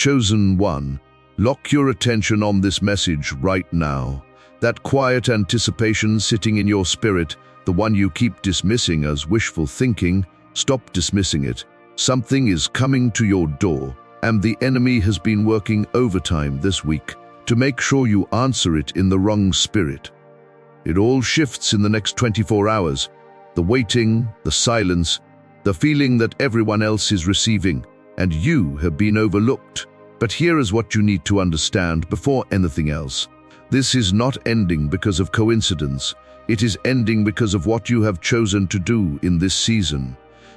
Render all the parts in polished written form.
Chosen one, lock your attention on this message right now. That quiet anticipation sitting in your spirit, the one you keep dismissing as wishful thinking, stop dismissing it. Something is coming to your door, and the enemy has been working overtime this week to make sure you answer it in the wrong spirit. It all shifts in the next 24 hours. The waiting, the silence, the feeling that everyone else is receiving, and you have been overlooked. But here is what you need to understand before anything else. This is not ending because of coincidence. It is ending because of what you have chosen to do in this season.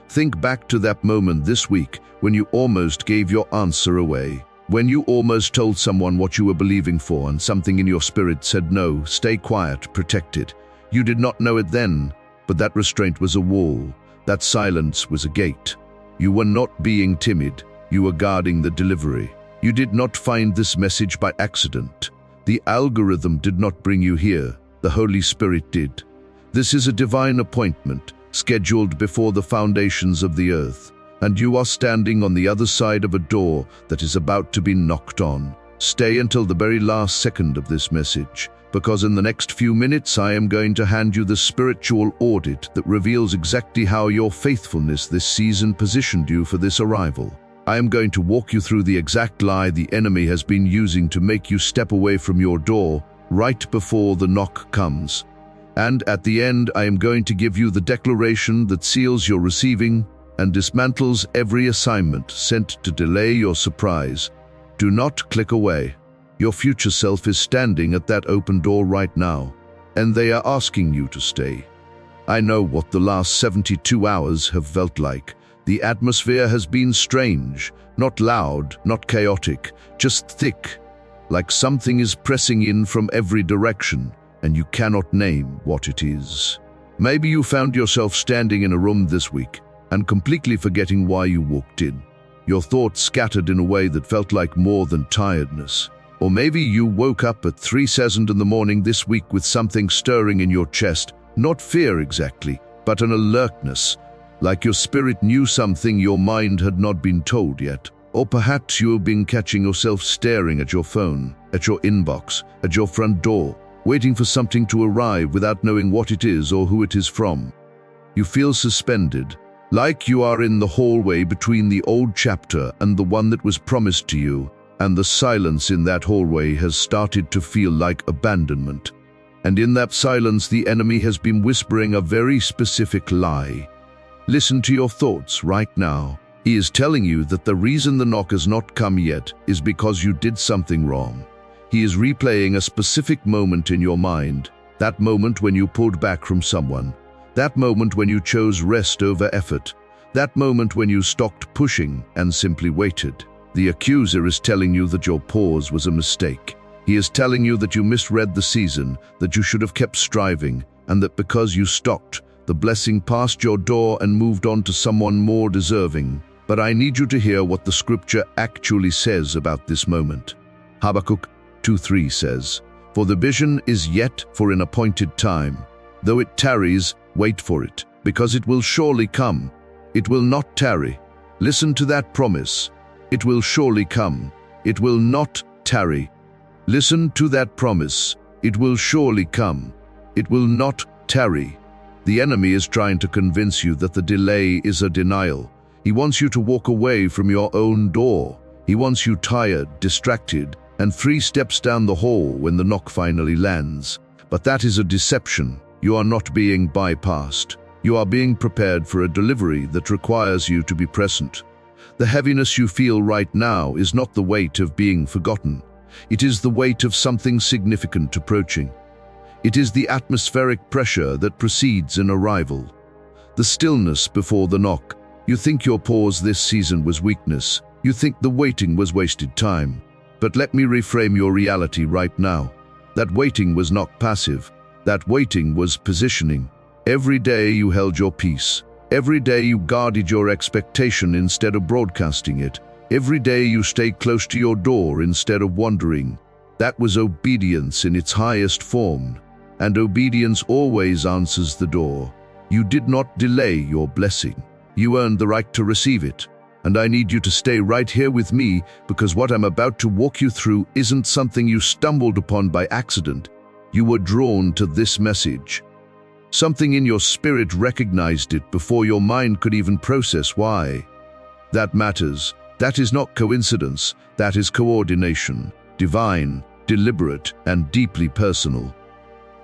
Think back to that moment this week when you almost gave your answer away. When you almost told someone what you were believing for and something in your spirit said no, stay quiet, protect it. You did not know it then, but that restraint was a wall. That silence was a gate. You were not being timid. You were guarding the delivery. You did not find this message by accident. The algorithm did not bring you here. The Holy Spirit did. This is a divine appointment, scheduled before the foundations of the earth, and you are standing on the other side of a door that is about to be knocked on. Stay until the very last second of this message, because in the next few minutes I am going to hand you the spiritual audit that reveals exactly how your faithfulness this season positioned you for this arrival. I am going to walk you through the exact lie the enemy has been using to make you step away from your door right before the knock comes. And at the end, I am going to give you the declaration that seals your receiving and dismantles every assignment sent to delay your surprise. Do not click away. Your future self is standing at that open door right now, and they are asking you to stay. I know what the last 72 hours have felt like. The atmosphere has been strange, not loud, not chaotic, just thick, like something is pressing in from every direction, and you cannot name what it is. Maybe you found yourself standing in a room this week and completely forgetting why you walked in. Your thoughts scattered in a way that felt like more than tiredness. Or maybe you woke up at 3:00 in the morning this week with something stirring in your chest, not fear exactly, but an alertness, like your spirit knew something your mind had not been told yet. Or perhaps you have been catching yourself staring at your phone, at your inbox, at your front door, waiting for something to arrive without knowing what it is or who it is from. You feel suspended, like you are in the hallway between the old chapter and the one that was promised to you, and the silence in that hallway has started to feel like abandonment. And in that silence, the enemy has been whispering a very specific lie. Listen to your thoughts right now. He is telling you that the reason the knock has not come yet is because you did something wrong. He is replaying a specific moment in your mind, that moment when you pulled back from someone, that moment when you chose rest over effort, that moment when you stopped pushing and simply waited. The accuser is telling you that your pause was a mistake. He is telling you that you misread the season, that you should have kept striving, and that because you stopped, the blessing passed your door and moved on to someone more deserving. But I need you to hear what the scripture actually says about this moment. Habakkuk 2:3 says, "For the vision is yet for an appointed time. Though it tarries, wait for it, because it will surely come. It will not tarry." Listen to that promise. It will surely come. It will not tarry. Listen to that promise. It will surely come. It will not tarry. The enemy is trying to convince you that the delay is a denial. He wants you to walk away from your own door. He wants you tired, distracted, and 3 steps down the hall when the knock finally lands. But that is a deception. You are not being bypassed. You are being prepared for a delivery that requires you to be present. The heaviness you feel right now is not the weight of being forgotten. It is the weight of something significant approaching. It is the atmospheric pressure that precedes an arrival. The stillness before the knock. You think your pause this season was weakness. You think the waiting was wasted time. But let me reframe your reality right now. That waiting was not passive. That waiting was positioning. Every day you held your peace. Every day you guarded your expectation instead of broadcasting it. Every day you stayed close to your door instead of wandering. That was obedience in its highest form. And obedience always answers the door. You did not delay your blessing. You earned the right to receive it. And I need you to stay right here with me, because what I'm about to walk you through isn't something you stumbled upon by accident. You were drawn to this message. Something in your spirit recognized it before your mind could even process why. That matters. That is not coincidence. That is coordination, divine, deliberate, and deeply personal.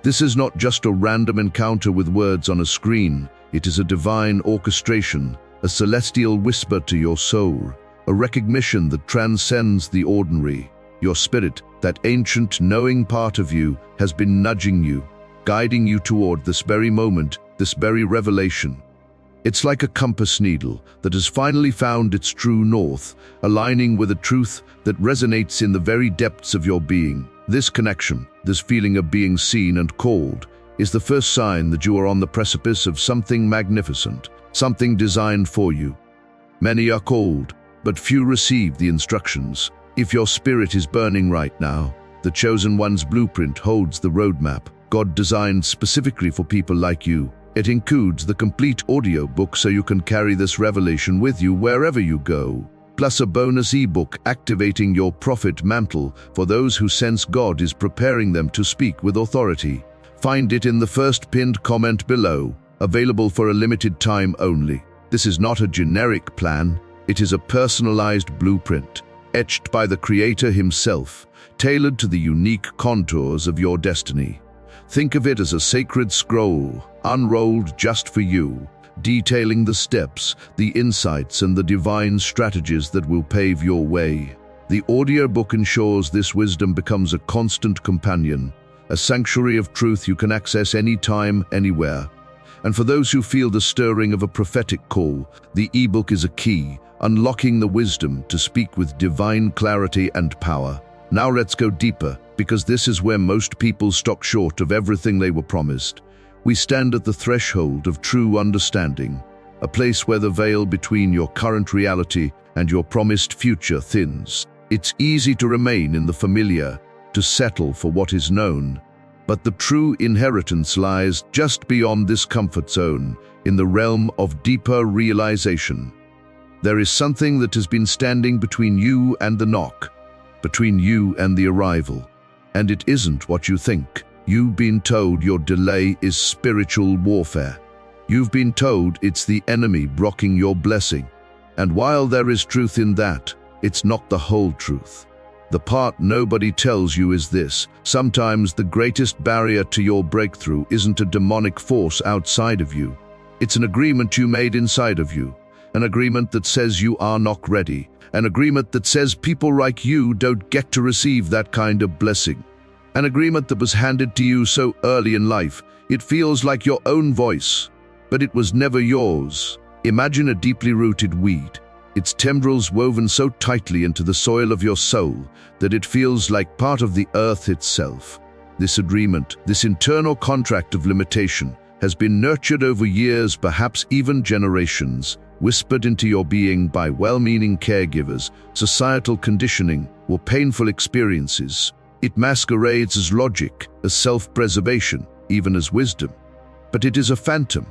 This is not just a random encounter with words on a screen. It is a divine orchestration, a celestial whisper to your soul, a recognition that transcends the ordinary. Your spirit, that ancient knowing part of you, has been nudging you, guiding you toward this very moment, this very revelation. It's like a compass needle that has finally found its true north, aligning with a truth that resonates in the very depths of your being. This connection, this feeling of being seen and called, is the first sign that you are on the precipice of something magnificent, something designed for you. Many are called, but few receive the instructions. If your spirit is burning right now, the chosen one's blueprint holds the roadmap God designed specifically for people like you. It includes the complete audio book so you can carry this revelation with you wherever you go, plus a bonus ebook activating your prophet mantle for those who sense God is preparing them to speak with authority. Find it in the first pinned comment below, available for a limited time only. This is not a generic plan, it is a personalized blueprint, etched by the Creator himself, tailored to the unique contours of your destiny. Think of it as a sacred scroll, unrolled just for you, detailing the steps, the insights, and the divine strategies that will pave your way. The audiobook ensures this wisdom becomes a constant companion, a sanctuary of truth you can access anytime, anywhere. And for those who feel the stirring of a prophetic call, the ebook is a key, unlocking the wisdom to speak with divine clarity and power. Now let's go deeper, because this is where most people stop short of everything they were promised. We stand at the threshold of true understanding, a place where the veil between your current reality and your promised future thins. It's easy to remain in the familiar, to settle for what is known, but the true inheritance lies just beyond this comfort zone, in the realm of deeper realization. There is something that has been standing between you and the knock, between you and the arrival. And it isn't what you think. You've been told your delay is spiritual warfare. You've been told it's the enemy blocking your blessing. And while there is truth in that, it's not the whole truth. The part nobody tells you is this: sometimes the greatest barrier to your breakthrough isn't a demonic force outside of you. It's an agreement you made inside of you. An agreement that says you are not ready. An agreement that says people like you don't get to receive that kind of blessing. An agreement that was handed to you so early in life, it feels like your own voice, but it was never yours. Imagine a deeply rooted weed, its tendrils woven so tightly into the soil of your soul that it feels like part of the earth itself. This agreement, this internal contract of limitation, has been nurtured over years, perhaps even generations, whispered into your being by well-meaning caregivers, societal conditioning, or painful experiences. It masquerades as logic, as self-preservation, even as wisdom. But it is a phantom,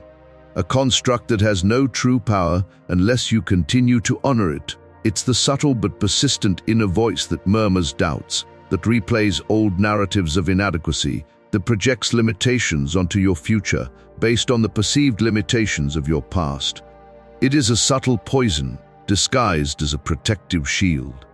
a construct that has no true power unless you continue to honor it. It's the subtle but persistent inner voice that murmurs doubts, that replays old narratives of inadequacy, that projects limitations onto your future based on the perceived limitations of your past. It is a subtle poison, disguised as a protective shield.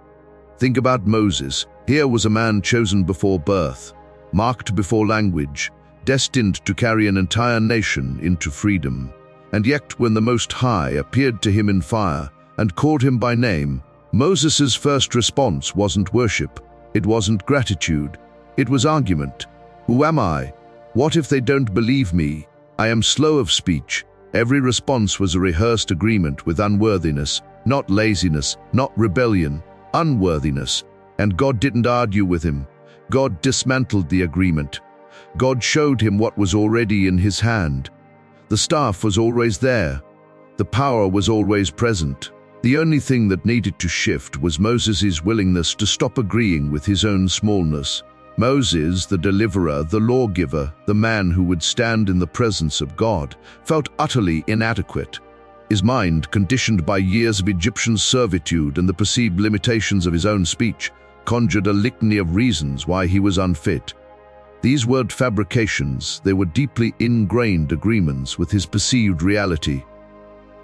Think about Moses. Here was a man chosen before birth, marked before language, destined to carry an entire nation into freedom. And yet, when the Most High appeared to him in fire and called him by name, Moses' first response wasn't worship, it wasn't gratitude, it was argument. Who am I? What if they don't believe me? I am slow of speech. Every response was a rehearsed agreement with unworthiness, not laziness, not rebellion, unworthiness. And God didn't argue with him. God dismantled the agreement. God showed him what was already in his hand. The staff was always there. The power was always present. The only thing that needed to shift was Moses' willingness to stop agreeing with his own smallness. Moses, the deliverer, the lawgiver, the man who would stand in the presence of God, felt utterly inadequate. His mind, conditioned by years of Egyptian servitude and the perceived limitations of his own speech, conjured a litany of reasons why he was unfit. These weren't fabrications, they were deeply ingrained agreements with his perceived reality.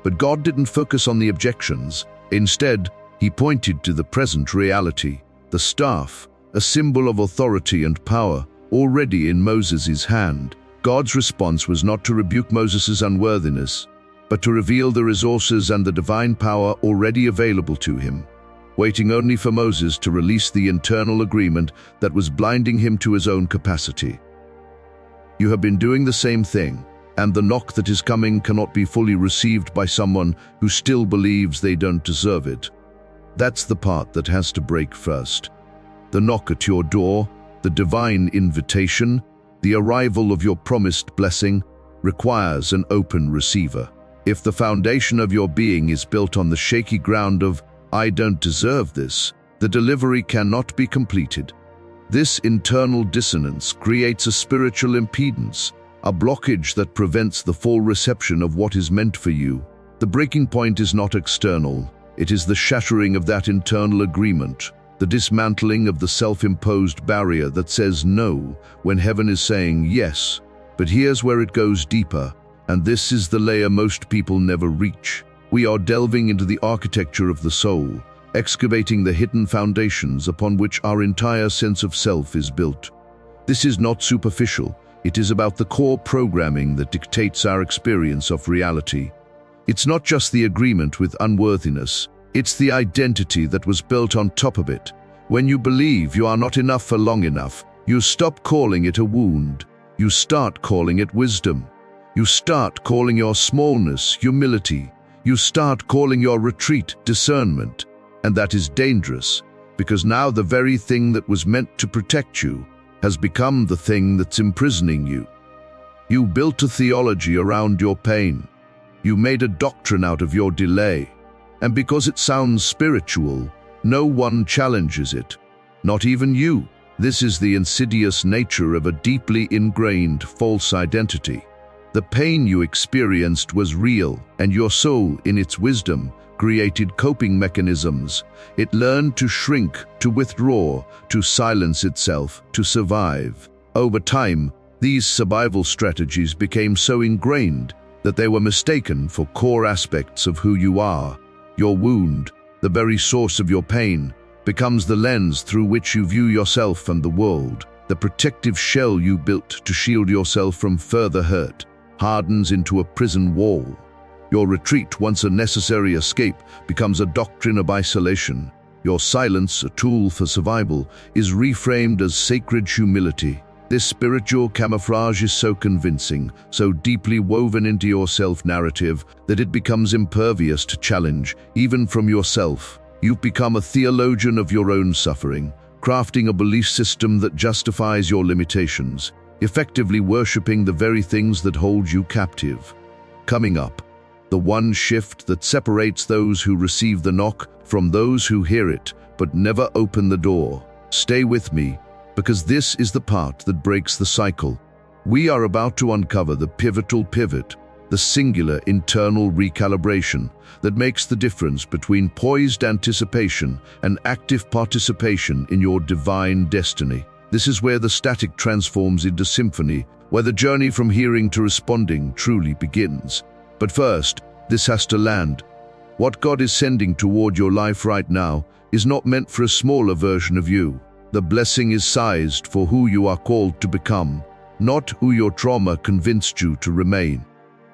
But God didn't focus on the objections. Instead, he pointed to the present reality, the staff, a symbol of authority and power, already in Moses' hand. God's response was not to rebuke Moses' unworthiness, but to reveal the resources and the divine power already available to him, waiting only for Moses to release the internal agreement that was blinding him to his own capacity. You have been doing the same thing, and the knock that is coming cannot be fully received by someone who still believes they don't deserve it. That's the part that has to break first. The knock at your door, the divine invitation, the arrival of your promised blessing, requires an open receiver. If the foundation of your being is built on the shaky ground of, "I don't deserve this," the delivery cannot be completed. This internal dissonance creates a spiritual impedance, a blockage that prevents the full reception of what is meant for you. The breaking point is not external, it is the shattering of that internal agreement, the dismantling of the self-imposed barrier that says no when heaven is saying yes. But here's where it goes deeper, and this is the layer most people never reach. We are delving into the architecture of the soul, excavating the hidden foundations upon which our entire sense of self is built. This is not superficial, it is about the core programming that dictates our experience of reality. It's not just the agreement with unworthiness, it's the identity that was built on top of it. When you believe you are not enough for long enough, you stop calling it a wound. You start calling it wisdom. You start calling your smallness humility. You start calling your retreat discernment. And that is dangerous, because now the very thing that was meant to protect you has become the thing that's imprisoning you. You built a theology around your pain. You made a doctrine out of your delay. And because it sounds spiritual, no one challenges it. Not even you. This is the insidious nature of a deeply ingrained false identity. The pain you experienced was real, and your soul, in its wisdom, created coping mechanisms. It learned to shrink, to withdraw, to silence itself, to survive. Over time, these survival strategies became so ingrained that they were mistaken for core aspects of who you are. Your wound, the very source of your pain, becomes the lens through which you view yourself and the world. The protective shell you built to shield yourself from further hurt hardens into a prison wall. Your retreat, once a necessary escape, becomes a doctrine of isolation. Your silence, a tool for survival, is reframed as sacred humility. This spiritual camouflage is so convincing, so deeply woven into your self-narrative, that it becomes impervious to challenge, even from yourself. You've become a theologian of your own suffering, crafting a belief system that justifies your limitations, effectively worshipping the very things that hold you captive. Coming up, the one shift that separates those who receive the knock from those who hear it but never open the door. Stay with me, because this is the part that breaks the cycle. We are about to uncover the pivotal pivot, the singular internal recalibration that makes the difference between poised anticipation and active participation in your divine destiny. This is where the static transforms into symphony, where the journey from hearing to responding truly begins. But first, this has to land. What God is sending toward your life right now is not meant for a smaller version of you. The blessing is sized for who you are called to become, not who your trauma convinced you to remain.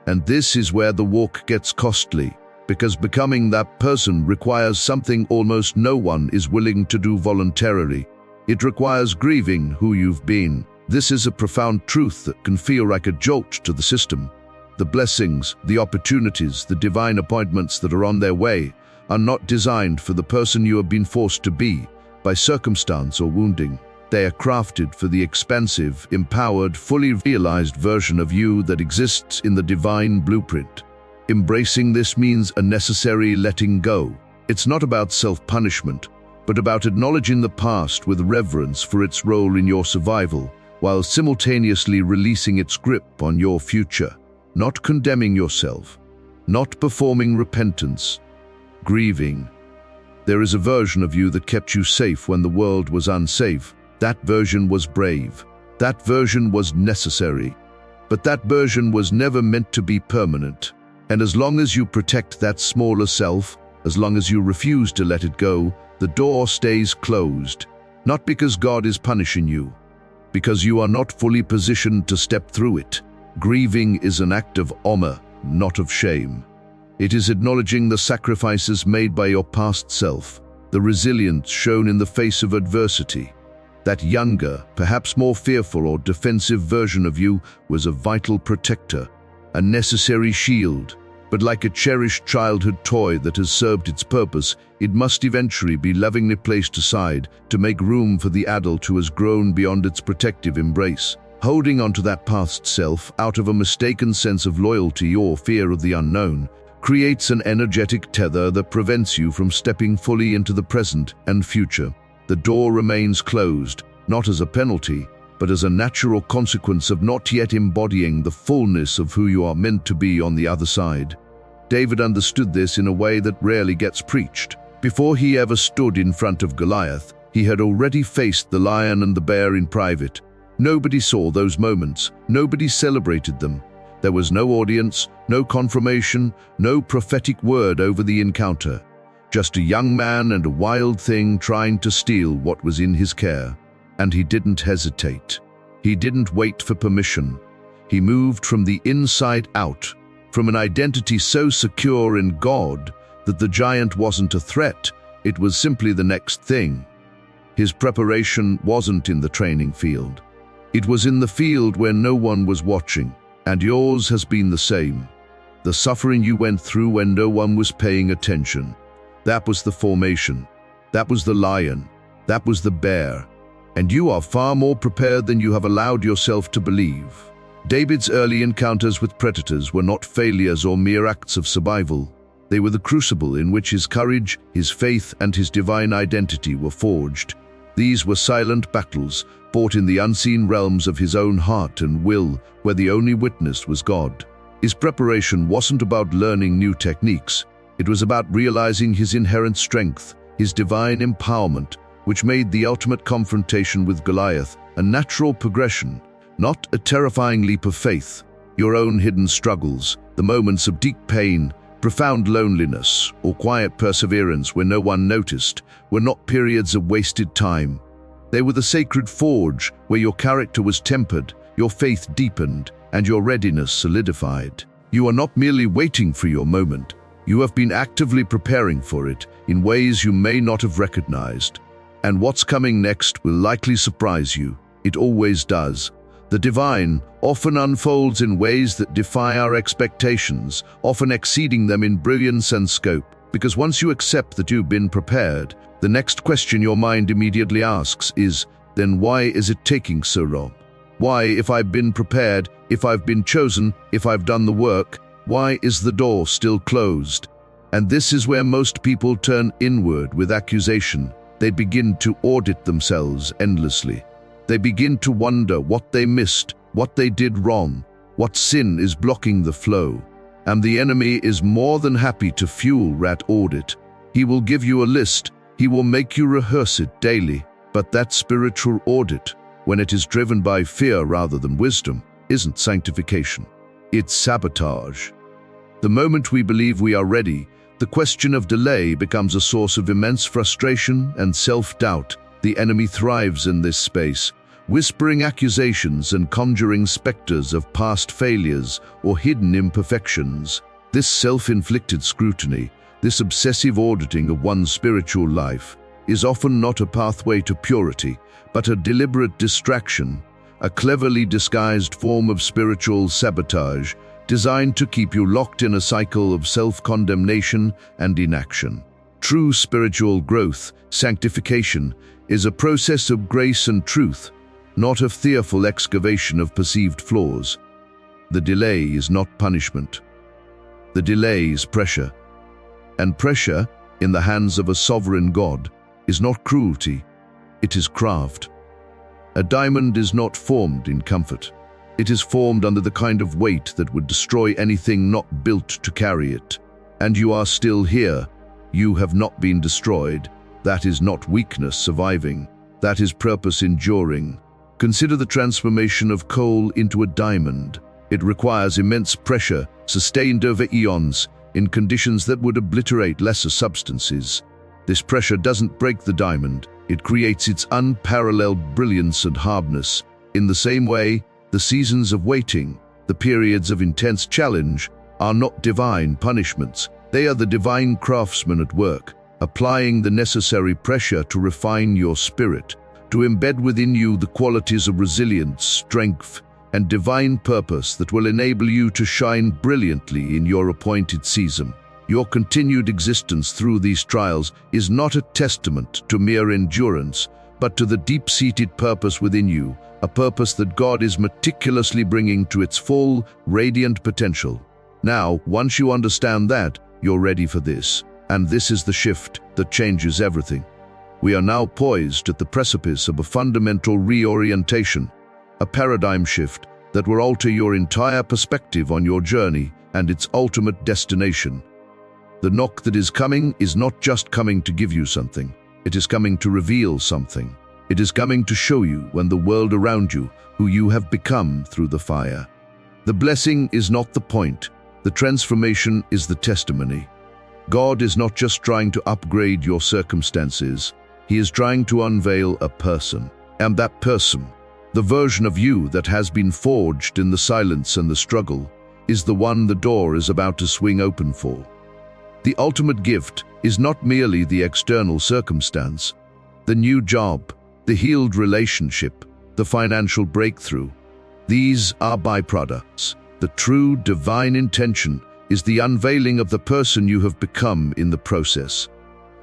And this is where the walk gets costly, because becoming that person requires something almost no one is willing to do voluntarily. It requires grieving who you've been. This is a profound truth that can feel like a jolt to the system. The blessings, the opportunities, the divine appointments that are on their way are not designed for the person you have been forced to be by circumstance or wounding. They are crafted for the expansive, empowered, fully realized version of you that exists in the divine blueprint. Embracing this means a necessary letting go. It's not about self-punishment, but about acknowledging the past with reverence for its role in your survival, while simultaneously releasing its grip on your future. Not condemning yourself, not performing repentance, grieving. There is a version of you that kept you safe when the world was unsafe. That version was brave. That version was necessary. But that version was never meant to be permanent. And as long as you protect that smaller self, as long as you refuse to let it go, the door stays closed. Not because God is punishing you, because you are not fully positioned to step through it. Grieving is an act of honor, not of shame. It is acknowledging the sacrifices made by your past self, the resilience shown in the face of adversity. That younger, perhaps more fearful or defensive version of you was a vital protector, a necessary shield. But like a cherished childhood toy that has served its purpose, it must eventually be lovingly placed aside to make room for the adult who has grown beyond its protective embrace. Holding onto that past self out of a mistaken sense of loyalty or fear of the unknown creates an energetic tether that prevents you from stepping fully into the present and future. The door remains closed, not as a penalty, but as a natural consequence of not yet embodying the fullness of who you are meant to be on the other side. David understood this in a way that rarely gets preached. Before he ever stood in front of Goliath, he had already faced the lion and the bear in private. Nobody saw those moments. Nobody celebrated them. There was no audience, no confirmation, no prophetic word over the encounter. Just a young man and a wild thing trying to steal what was in his care. And he didn't hesitate. He didn't wait for permission. He moved from the inside out, from an identity so secure in God that the giant wasn't a threat, it was simply the next thing. His preparation wasn't in the training field. It was in the field where no one was watching, and yours has been the same. The suffering you went through when no one was paying attention. That was the formation. That was the lion. That was the bear. And you are far more prepared than you have allowed yourself to believe. David's early encounters with predators were not failures or mere acts of survival. They were the crucible in which his courage, his faith, and his divine identity were forged. These were silent battles, fought in the unseen realms of his own heart and will, where the only witness was God. His preparation wasn't about learning new techniques. It was about realizing his inherent strength, his divine empowerment, which made the ultimate confrontation with Goliath a natural progression, not a terrifying leap of faith. Your own hidden struggles, the moments of deep pain, profound loneliness, or quiet perseverance where no one noticed, were not periods of wasted time. They were the sacred forge where your character was tempered, your faith deepened, and your readiness solidified. You are not merely waiting for your moment. You have been actively preparing for it in ways you may not have recognized. And what's coming next will likely surprise you. It always does. The divine often unfolds in ways that defy our expectations, often exceeding them in brilliance and scope. Because once you accept that you've been prepared, the next question your mind immediately asks is, then why is it taking so long? Why, if I've been prepared, if I've been chosen, if I've done the work, why is the door still closed? And this is where most people turn inward with accusation. They begin to audit themselves endlessly. They begin to wonder what they missed, what they did wrong, what sin is blocking the flow. And the enemy is more than happy to fuel that audit. He will give you a list. He will make you rehearse it daily. But that spiritual audit, when it is driven by fear rather than wisdom, isn't sanctification. It's sabotage. The moment we believe we are ready, the question of delay becomes a source of immense frustration and self-doubt. The enemy thrives in this space, whispering accusations and conjuring specters of past failures or hidden imperfections. This self-inflicted scrutiny, this obsessive auditing of one's spiritual life, is often not a pathway to purity, but a deliberate distraction, a cleverly disguised form of spiritual sabotage designed to keep you locked in a cycle of self-condemnation and inaction. True spiritual growth, sanctification, is a process of grace and truth, not of fearful excavation of perceived flaws. The delay is not punishment. The delay is pressure. And pressure, in the hands of a sovereign God, is not cruelty, it is craft. A diamond is not formed in comfort. It is formed under the kind of weight that would destroy anything not built to carry it. And you are still here. You have not been destroyed. That is not weakness surviving. That is purpose enduring. Consider the transformation of coal into a diamond. It requires immense pressure, sustained over eons, in conditions that would obliterate lesser substances. This pressure doesn't break the diamond. It creates its unparalleled brilliance and hardness. In the same way, the seasons of waiting, the periods of intense challenge, are not divine punishments. They are the divine craftsmen at work, applying the necessary pressure to refine your spirit, to embed within you the qualities of resilience, strength, and divine purpose that will enable you to shine brilliantly in your appointed season. Your continued existence through these trials is not a testament to mere endurance, but to the deep-seated purpose within you, a purpose that God is meticulously bringing to its full, radiant potential. Now, once you understand that, you're ready for this. And this is the shift that changes everything. We are now poised at the precipice of a fundamental reorientation, a paradigm shift that will alter your entire perspective on your journey and its ultimate destination. The knock that is coming is not just coming to give you something. It is coming to reveal something. It is coming to show you when the world around you who you have become through the fire. The blessing is not the point. The transformation is the testimony. God is not just trying to upgrade your circumstances. He is trying to unveil a person. And that person, the version of you that has been forged in the silence and the struggle, is the one the door is about to swing open for. The ultimate gift is not merely the external circumstance, the new job, the healed relationship, the financial breakthrough. These are byproducts. The true divine intention is the unveiling of the person you have become in the process.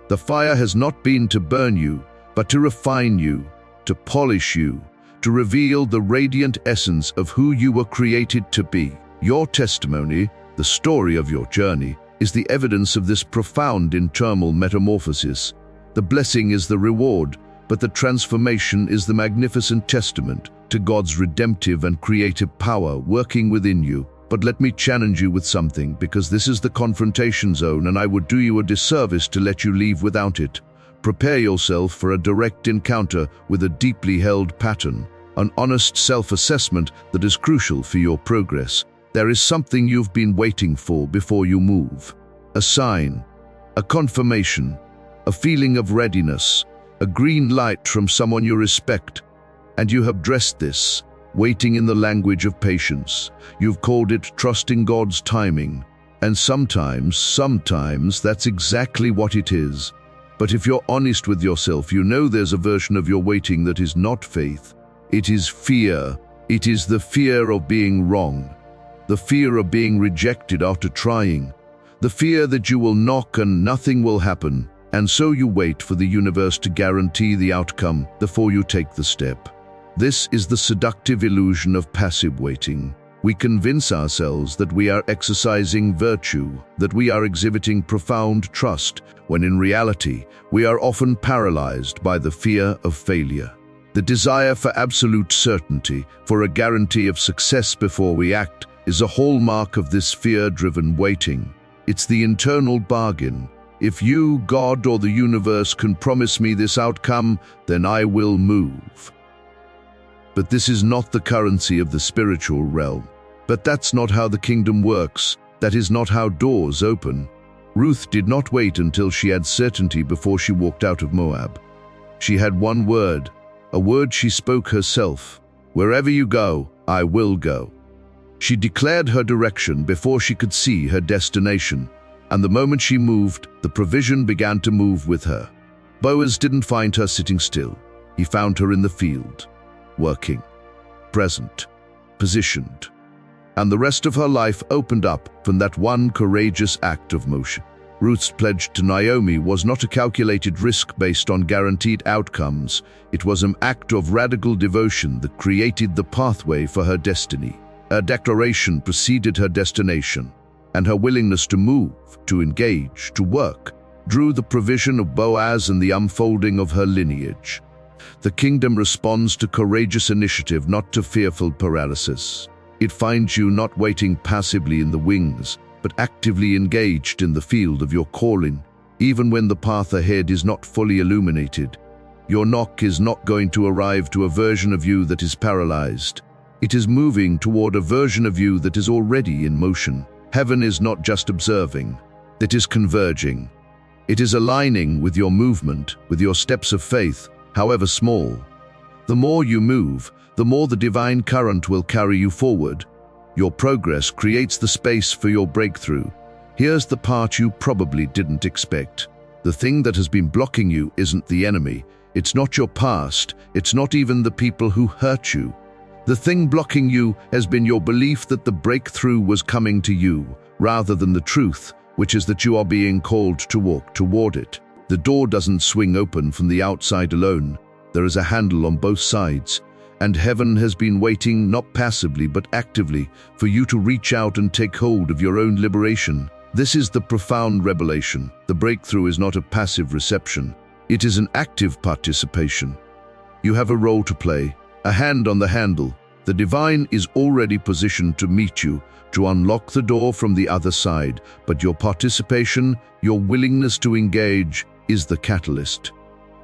The fire has not been to burn you, but to refine you, to polish you, to reveal the radiant essence of who you were created to be. Your testimony, the story of your journey, is the evidence of this profound internal metamorphosis. The blessing is the reward, but the transformation is the magnificent testament to God's redemptive and creative power working within you. But let me challenge you with something, because this is the confrontation zone and I would do you a disservice to let you leave without it. Prepare yourself for a direct encounter with a deeply held pattern, an honest self-assessment that is crucial for your progress. There is something you've been waiting for before you move. A sign, a confirmation, a feeling of readiness, a green light from someone you respect. And you have dressed this, waiting in the language of patience. You've called it trusting God's timing. And sometimes that's exactly what it is. But if you're honest with yourself, you know there's a version of your waiting that is not faith. It is fear. It is the fear of being wrong. The fear of being rejected after trying. The fear that you will knock and nothing will happen. And so you wait for the universe to guarantee the outcome before you take the step. This is the seductive illusion of passive waiting. We convince ourselves that we are exercising virtue, that we are exhibiting profound trust, when in reality, we are often paralyzed by the fear of failure. The desire for absolute certainty, for a guarantee of success before we act, is a hallmark of this fear-driven waiting. It's the internal bargain. If you, God, or the universe can promise me this outcome, then I will move. But this is not the currency of the spiritual realm. But that's not how the kingdom works. That is not how doors open. Ruth did not wait until she had certainty before she walked out of Moab. She had one word, a word she spoke herself. Wherever you go, I will go. She declared her direction before she could see her destination. And the moment she moved, the provision began to move with her. Boaz didn't find her sitting still. He found her in the field, working, present, positioned. And the rest of her life opened up from that one courageous act of motion. Ruth's pledge to Naomi was not a calculated risk based on guaranteed outcomes. It was an act of radical devotion that created the pathway for her destiny. Her declaration preceded her destination, and her willingness to move, to engage, to work, drew the provision of Boaz and the unfolding of her lineage. The kingdom responds to courageous initiative, not to fearful paralysis. It finds you not waiting passively in the wings, but actively engaged in the field of your calling, even when the path ahead is not fully illuminated. Your knock is not going to arrive to a version of you that is paralyzed. It is moving toward a version of you that is already in motion. Heaven is not just observing, it is converging. It is aligning with your movement, with your steps of faith, however small. The more you move, the more the divine current will carry you forward. Your progress creates the space for your breakthrough. Here's the part you probably didn't expect. The thing that has been blocking you isn't the enemy. It's not your past. It's not even the people who hurt you. The thing blocking you has been your belief that the breakthrough was coming to you, rather than the truth, which is that you are being called to walk toward it. The door doesn't swing open from the outside alone. There is a handle on both sides, and heaven has been waiting, not passively but actively, for you to reach out and take hold of your own liberation. This is the profound revelation. The breakthrough is not a passive reception. It is an active participation. You have a role to play, a hand on the handle. The divine is already positioned to meet you, to unlock the door from the other side, but your participation, your willingness to engage, is the catalyst.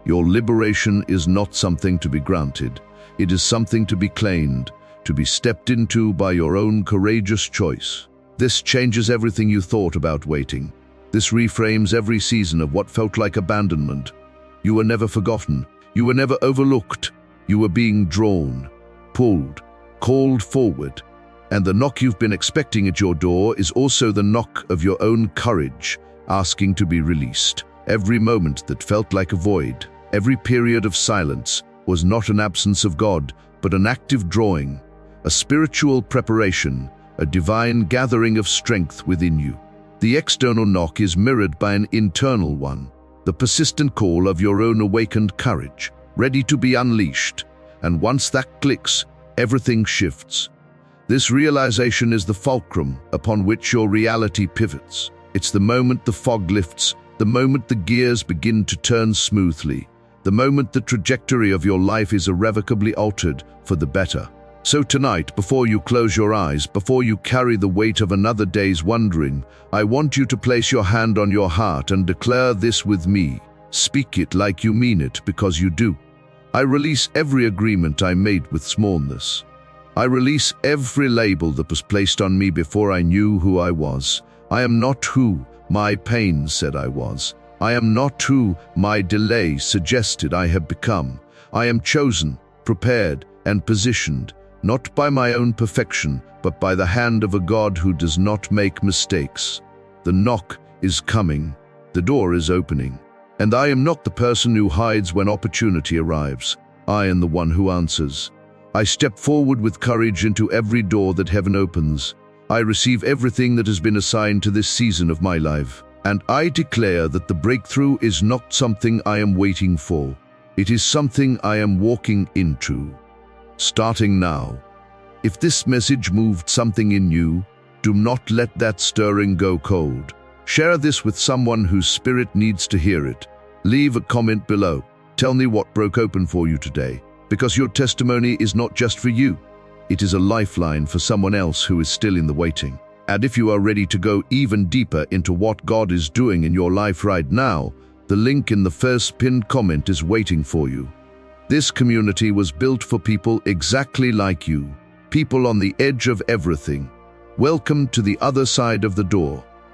Your liberation is not something to be granted. It is something to be claimed, to be stepped into by your own courageous choice. This changes everything you thought about waiting. This reframes every season of what felt like abandonment. You were never forgotten. You were never overlooked. You were being drawn, pulled, called forward. And the knock you've been expecting at your door is also the knock of your own courage, asking to be released. Every moment that felt like a void, every period of silence, was not an absence of God, but an active drawing, a spiritual preparation, a divine gathering of strength within you. The external knock is mirrored by an internal one, the persistent call of your own awakened courage, ready to be unleashed. And once that clicks, everything shifts. This realization is the fulcrum upon which your reality pivots. It's the moment the fog lifts, the moment the gears begin to turn smoothly, the moment the trajectory of your life is irrevocably altered for the better. So tonight, before you close your eyes, before you carry the weight of another day's wondering, I want you to place your hand on your heart and declare this with me. Speak it like you mean it, because you do. I release every agreement I made with smallness. I release every label that was placed on me before I knew who I was. I am not who my pain said I was. I am not who my delay suggested I have become. I am chosen, prepared, and positioned, not by my own perfection, but by the hand of a God who does not make mistakes. The knock is coming. The door is opening. And I am not the person who hides when opportunity arrives. I am the one who answers. I step forward with courage into every door that heaven opens. I receive everything that has been assigned to this season of my life. And I declare that the breakthrough is not something I am waiting for. It is something I am walking into. Starting now. If this message moved something in you, do not let that stirring go cold. Share this with someone whose spirit needs to hear it. Leave a comment below. Tell me what broke open for you today, because your testimony is not just for you. It is a lifeline for someone else who is still in the waiting. And if you are ready to go even deeper into what God is doing in your life right now, the link in the first pinned comment is waiting for you. This community was built for people exactly like you, people on the edge of everything. Welcome to the other side of the door.